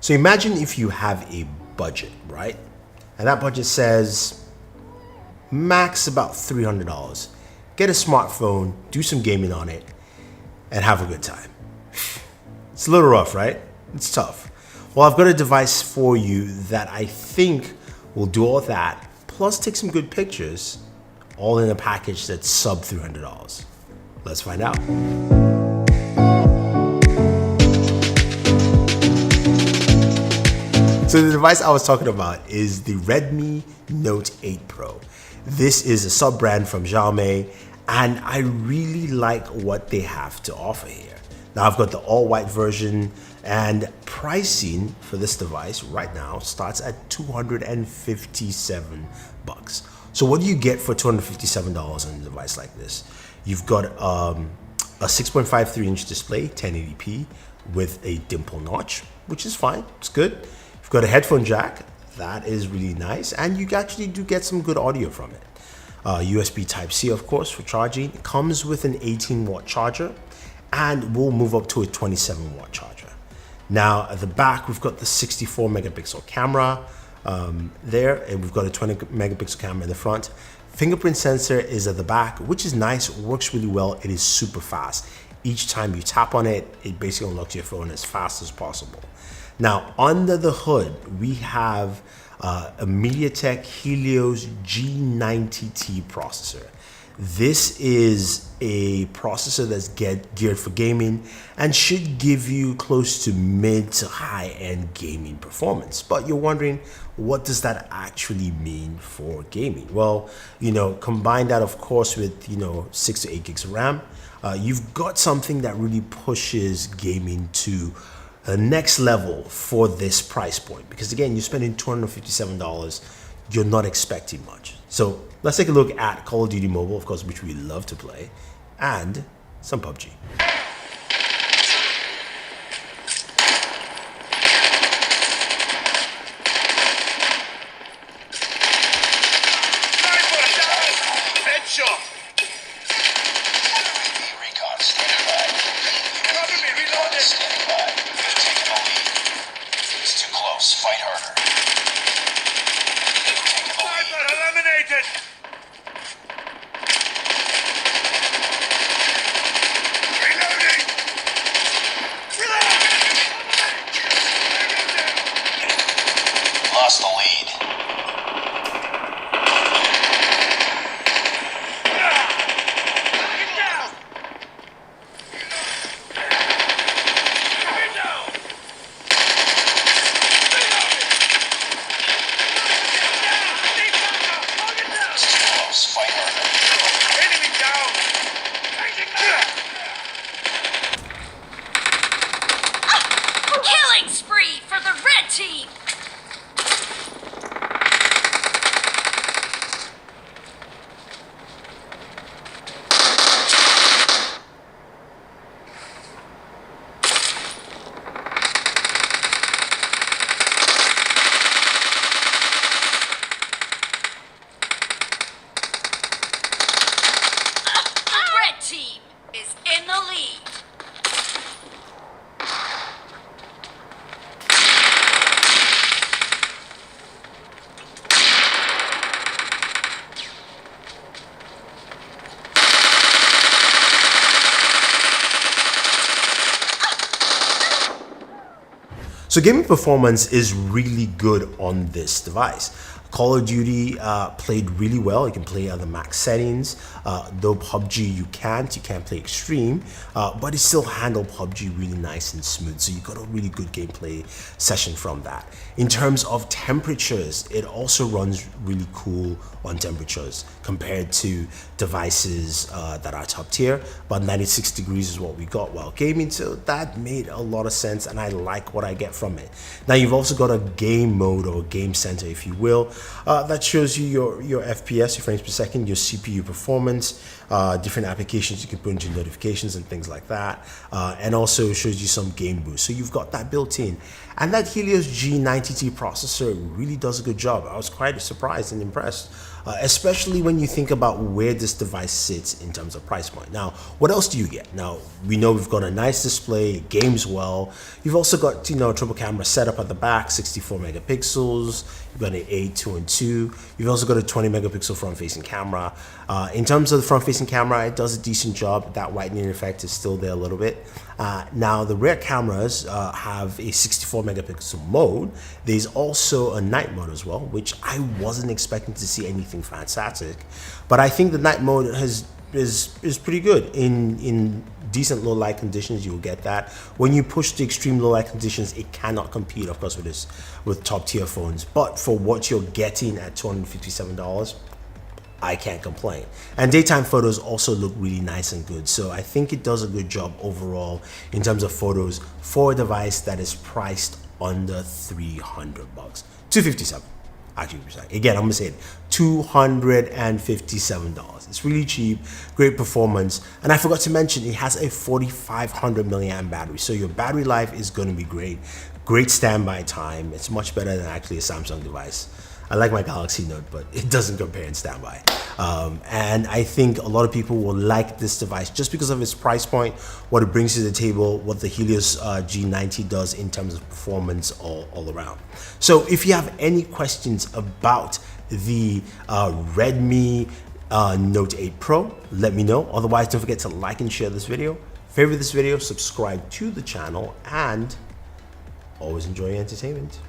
So imagine if you have a budget, right? And that budget says max about $300. Get a smartphone, do some gaming on it, and have a good time. It's a little rough, right? It's tough. Well, I've got a device for you that I think will do all that, plus take some good pictures, all in a package that's sub $300. Let's find out. So the device I was talking about is the Redmi Note 8 Pro. This is a sub-brand from Xiaomi, and I really like what they have to offer here. Now I've got the all-white version, and pricing for this device right now starts at $257. So what do you get for $257 on a device like this? You've got a 6.53-inch display, 1080p, with a dimple notch, which is fine, it's good. You've got a headphone jack, that is really nice, and you actually do get some good audio from it. USB Type-C, of course, for charging. It comes with an 18-watt charger, and we'll move up to a 27-watt charger. Now, at the back, we've got the 64-megapixel camera there, and we've got a 20-megapixel camera in the front. Fingerprint sensor is at the back, which is nice, works really well. It is super fast. Each time you tap on it, it basically unlocks your phone as fast as possible. Now, under the hood, we have a MediaTek Helios G90T processor. This is a processor that's geared for gaming and should give you close to mid to high-end gaming performance. But you're wondering, what does that actually mean for gaming? Well, combine that, of course, with 6 to 8 gigs of RAM. You've got something that really pushes gaming to the next level for this price point, because again, you're spending $257, you're not expecting much. So let's take a look at Call of Duty Mobile, of course, which we love to play, and some PUBG. Fight harder. Eliminated. Reloading. Lost the lead. Killing spree for the red team! The red team is in the lead. So gaming performance is really good on this device. Call of Duty played really well. You can play at the max settings. Though PUBG you can't play extreme, but it still handled PUBG really nice and smooth. So you got a really good gameplay session from that. In terms of temperatures, it also runs really cool on temperatures compared to devices that are top tier. But 96 degrees is what we got while gaming, so that made a lot of sense, and I like what I get from it. Now you've also got a game mode or game center, if you will, that shows you your FPS, your frames per second, your CPU performance, different applications you can put into notifications and things like that, and also shows you some game boost. So you've got that built in. And that Helios G90T processor really does a good job. I was quite surprised and impressed, especially when you think about where this device sits in terms of price point. Now, what else do you get? Now, we know we've got a nice display, it games well. You've also got, a triple camera setup at the back, 64 megapixels. You've got an 8, 2, and 2. You've also got a 20 megapixel front-facing camera. In terms of the front-facing camera, it does a decent job. That whitening effect is still there a little bit. Now, the rear cameras have a 64 megapixel mode. There's also a night mode as well, which I wasn't expecting to see anything fantastic. But I think the night mode is pretty good. In decent low light conditions, you'll get that. When you push the extreme low light conditions, it cannot compete, of course, with top tier phones. But for what you're getting at $257, I can't complain. And daytime photos also look really nice and good. So I think it does a good job overall in terms of photos for a device that is priced under $300. $257. Actually, again, I'm gonna say it, $257. It's really cheap, great performance, and I forgot to mention it has a 4500 milliamp battery, so your battery life is going to be great. Great standby time. It's much better than actually a Samsung device. I like my Galaxy Note, but it doesn't compare in standby. And I think a lot of people will like this device just because of its price point, what it brings to the table, what the Helios G90 does in terms of performance all around. So if you have any questions about the Redmi Note 8 Pro, let me know. Otherwise, don't forget to like and share this video, favorite this video, subscribe to the channel, and always enjoy your entertainment.